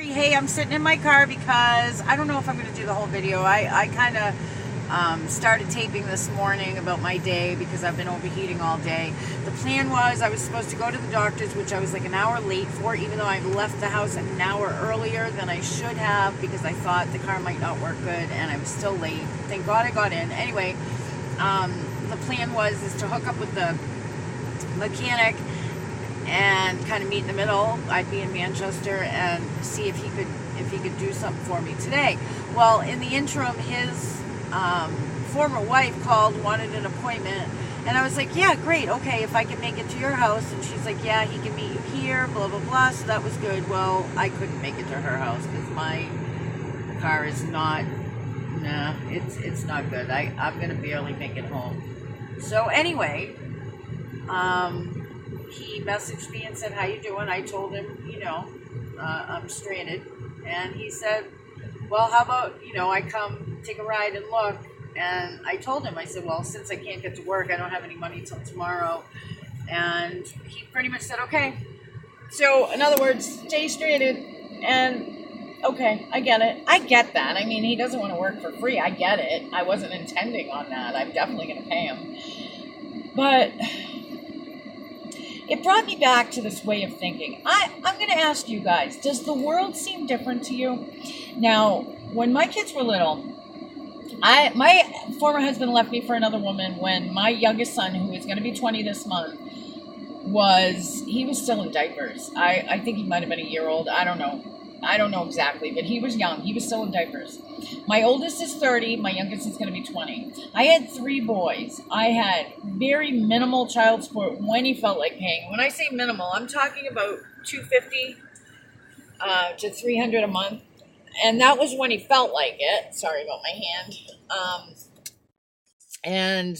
Carrie. Hey, I'm sitting in my car because I don't know if I'm going to do the whole video. I kind of started taping this morning about my day because I've been overheating all day. The plan was I was supposed to go to the doctor's, which I was like an hour late for, even though I left the house an hour earlier than I should have because I thought the car might not work good and I was still late. Thank God I got in. Anyway, the plan is to hook up with the mechanic and kind of meet in the middle. I'd be in Manchester and see if he could do something for me today. Well, in the interim, his former wife called, wanted an appointment, and I was like, yeah, great, okay, if I can make it to your house. And she's like, yeah, he can meet you here, blah blah blah. So that was good. Well, I couldn't make it to her house because my car is not, it's not good. I'm gonna barely make it home. So anyway, he messaged me and said, how you doing? I told him, I'm stranded. And he said, well, how about, I come take a ride and look. And I told him, I said, well, since I can't get to work, I don't have any money till tomorrow. And he pretty much said, okay. So in other words, stay stranded. And okay, I get it. I get that. I mean, he doesn't want to work for free. I get it. I wasn't intending on that. I'm definitely going to pay him. But it brought me back to this way of thinking. I'm going to ask you guys, does the world seem different to you? Now, when my kids were little, my former husband left me for another woman when my youngest son, who is going to be 20 this month, he was still in diapers. I think he might have been a year old. I don't know exactly, but he was young. He was still in diapers. My oldest is 30. My youngest is going to be 20. I had 3 boys. I had very minimal child support when he felt like paying. When I say minimal, I'm talking about $250 to $300 a month. And that was when he felt like it. Sorry about my hand. And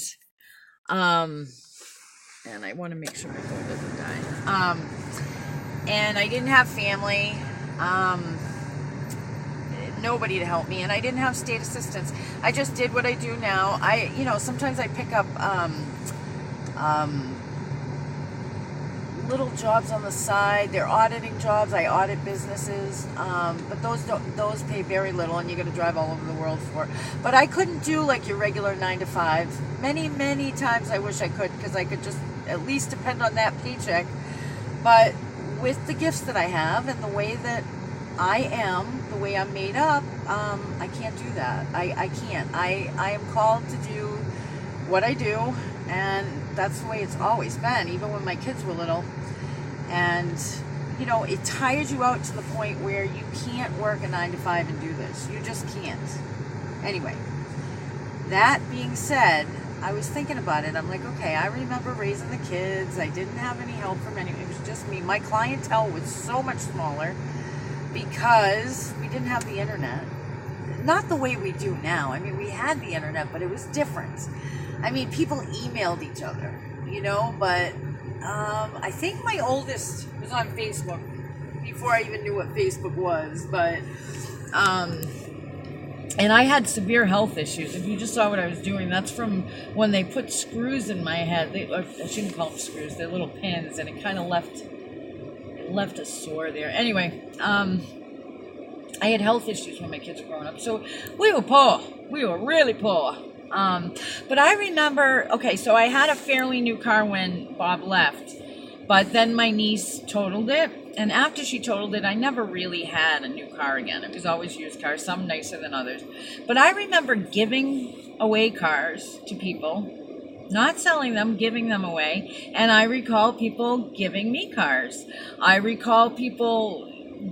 I want to make sure my phone doesn't die. And I didn't have family. Nobody to help me, and I didn't have state assistance. I just did what I do now. Sometimes I pick up little jobs on the side. They're auditing jobs. I audit businesses, but those pay very little, and you got to drive all over the world for it. But I couldn't do like your regular 9 to 5. Many times I wish I could, because I could just at least depend on that paycheck. But with the gifts that I have and the way that I am, the way I'm made up, I can't do that. I can't. I am called to do what I do, and that's the way it's always been, even when my kids were little. And, it tires you out to the point where you can't work a 9 to 5 and do this. You just can't. Anyway, that being said, I was thinking about it. I'm like, okay, I remember raising the kids. I didn't have any help from anyone. It was just me. My clientele was so much smaller because we didn't have the internet. Not the way we do now. I mean, we had the internet, but it was different. I mean, people emailed each other, but I think my oldest was on Facebook before I even knew what Facebook was, but and I had severe health issues. If you just saw what I was doing, that's from when they put screws in my head. I shouldn't call them screws, they're little pins, and it kind of left a sore there. Anyway, I had health issues when my kids were growing up, so we were poor. We were really poor. But I remember, okay, so I had a fairly new car when Bob left, but then my niece totaled it, and after she totaled it, I never really had a new car again. It was always used cars, some nicer than others. But I remember giving away cars to people, not selling them, giving them away, and I recall people giving me cars. I recall people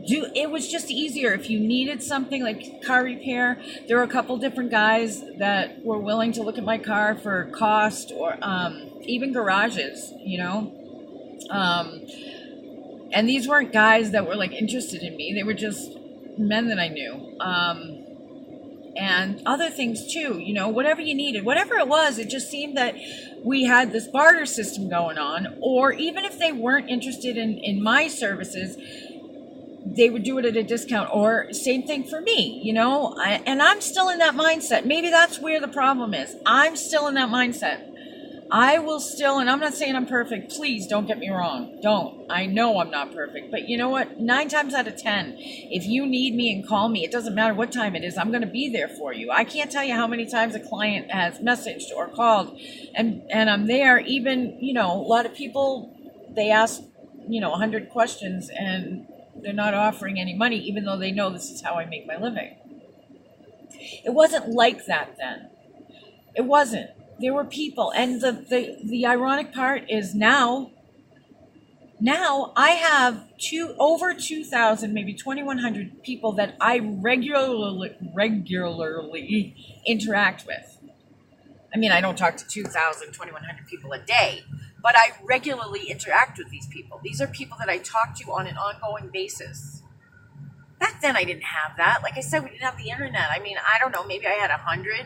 it was just easier if you needed something like car repair. There were a couple different guys that were willing to look at my car for cost, or even garages, and these weren't guys that were like interested in me. They were just men that I knew, and other things too, whatever you needed, whatever it was. It just seemed that we had this barter system going on, or even if they weren't interested in my services, they would do it at a discount, or same thing for me, and I'm still in that mindset. Maybe that's where the problem is. I'm still in that mindset. I will still, and I'm not saying I'm perfect. Please don't get me wrong. Don't. I know I'm not perfect. But you know what? 9 times out of 10, if you need me and call me, it doesn't matter what time it is, I'm going to be there for you. I can't tell you how many times a client has messaged or called and I'm there. Even, a lot of people, they ask, 100 questions and they're not offering any money, even though they know this is how I make my living. It wasn't like that then. It wasn't. There were people, and the ironic part is now I have over 2,000, maybe 2,100 people that I regularly interact with. I mean, I don't talk to 2,000, 2,100 people a day, but I regularly interact with these people. These are people that I talk to on an ongoing basis. Back then, I didn't have that. Like I said, we didn't have the internet. I mean, I don't know, maybe I had 100.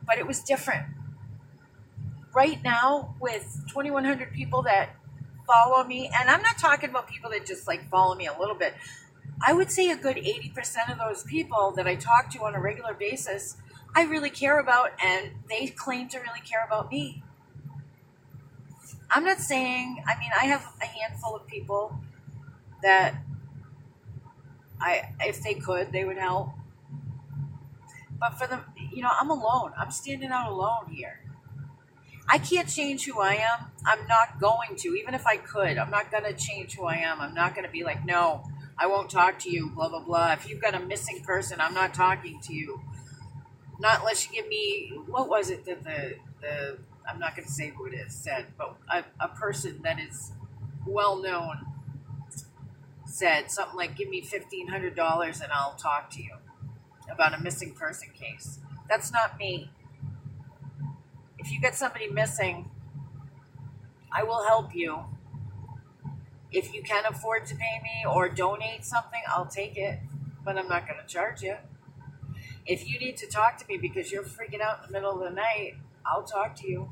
But it was different. Right now, with 2,100 people that follow me, and I'm not talking about people that just like follow me a little bit. I would say a good 80% of those people that I talk to on a regular basis, I really care about, and they claim to really care about me. I'm not saying, I have a handful of people that if they could, they would help. But for them, I'm alone. I'm standing out alone here. I can't change who I am. I'm not going to. Even if I could, I'm not going to change who I am. I'm not going to be like, no, I won't talk to you, blah, blah, blah. If you've got a missing person, I'm not talking to you. Not unless you give me, what was it that the I'm not going to say who it is, said, but a person that is well known said something like, give me $1,500 and I'll talk to you about a missing person case. That's not me. If you get somebody missing, I will help you. If you can afford to pay me or donate something, I'll take it, but I'm not going to charge you. If you need to talk to me because you're freaking out in the middle of the night, I'll talk to you.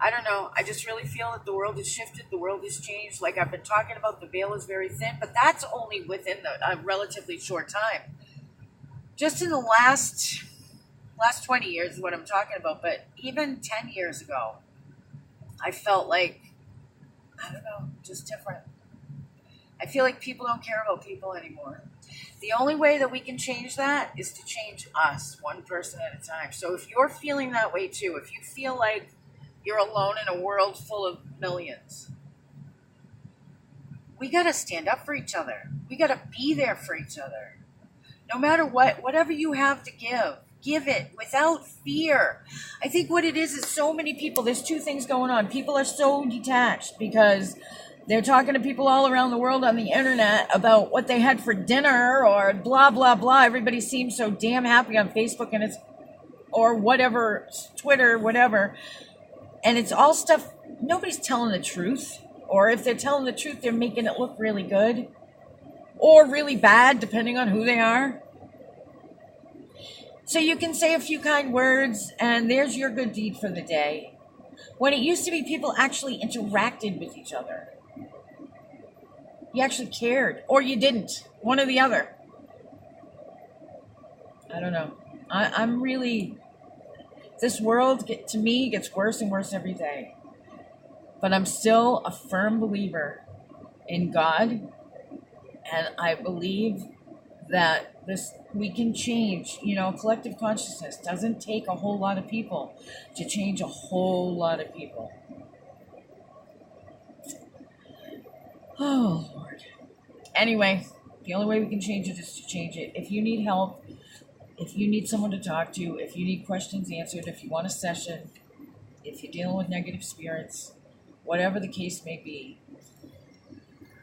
I don't know. I just really feel that the world has shifted. The world has changed. Like I've been talking about, the veil is very thin, but that's only within a relatively short time. Just in the last 20 years is what I'm talking about, but even 10 years ago, I felt like, I don't know, just different. I feel like people don't care about people anymore. The only way that we can change that is to change us, one person at a time. So if you're feeling that way too, if you feel like you're alone in a world full of millions, we got to stand up for each other. We got to be there for each other. No matter what, whatever you have to give it without fear. I think what it is so many people, there's two things going on. People are so detached because they're talking to people all around the world on the internet about what they had for dinner or blah, blah, blah. Everybody seems so damn happy on Facebook and or whatever, Twitter, whatever. And it's all stuff, nobody's telling the truth. Or if they're telling the truth, they're making it look really good. Or really bad, depending on who they are. So you can say a few kind words, and there's your good deed for the day. When it used to be people actually interacted with each other. You actually cared, or you didn't. One or the other. I don't know. I'm really... This world, to me, gets worse and worse every day. But I'm still a firm believer in God. And I believe that we can change. Collective consciousness doesn't take a whole lot of people to change a whole lot of people. Oh, Lord. Anyway, the only way we can change it is to change it. If you need help, if you need someone to talk to, if you need questions answered, if you want a session, if you're dealing with negative spirits, whatever the case may be,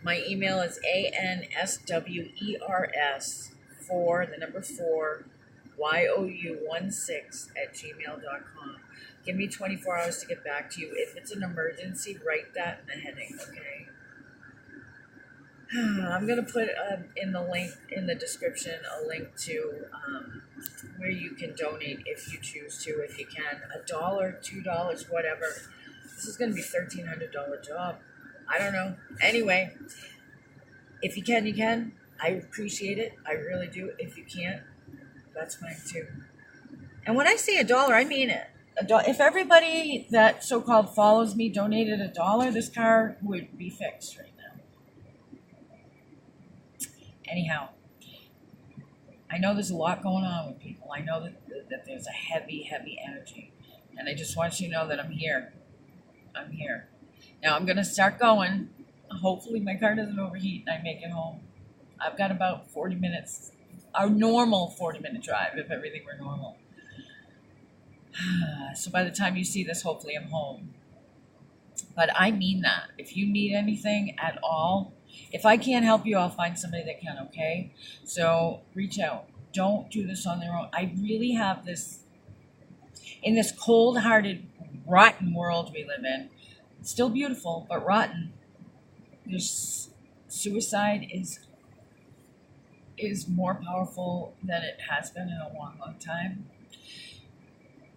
my email is answers4 Give me 24 hours to get back to you. If it's an emergency, write that in the heading, okay? I'm going to put in the description a link to where you can donate if you choose to, if you can. $1, $2, whatever. This is going to be a $1,300 job. I don't know. Anyway, if you can, you can. I appreciate it. I really do. If you can't, that's fine too. And when I say $1, I mean it. If everybody that so-called follows me donated $1, this car would be fixed right now. Anyhow, I know there's a lot going on with people. I know that there's a heavy, heavy energy. And I just want you to know that I'm here. I'm here. Now I'm going to start going. Hopefully my car doesn't overheat and I make it home. I've got about 40 minutes, a normal 40-minute drive if everything were normal. So by the time you see this, hopefully I'm home. But I mean that. If you need anything at all, if I can't help you, I'll find somebody that can, okay? So reach out. Don't do this on their own. I really have this, in this cold-hearted, rotten world we live in, it's still beautiful, but rotten. There's suicide is more powerful than it has been in a long, long time.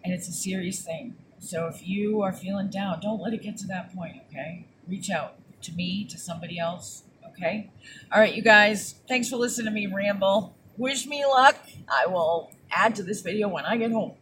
And it's a serious thing. So if you are feeling down, don't let it get to that point, okay? Reach out to me, to somebody else, okay? All right, you guys, thanks for listening to me ramble. Wish me luck. I will add to this video when I get home.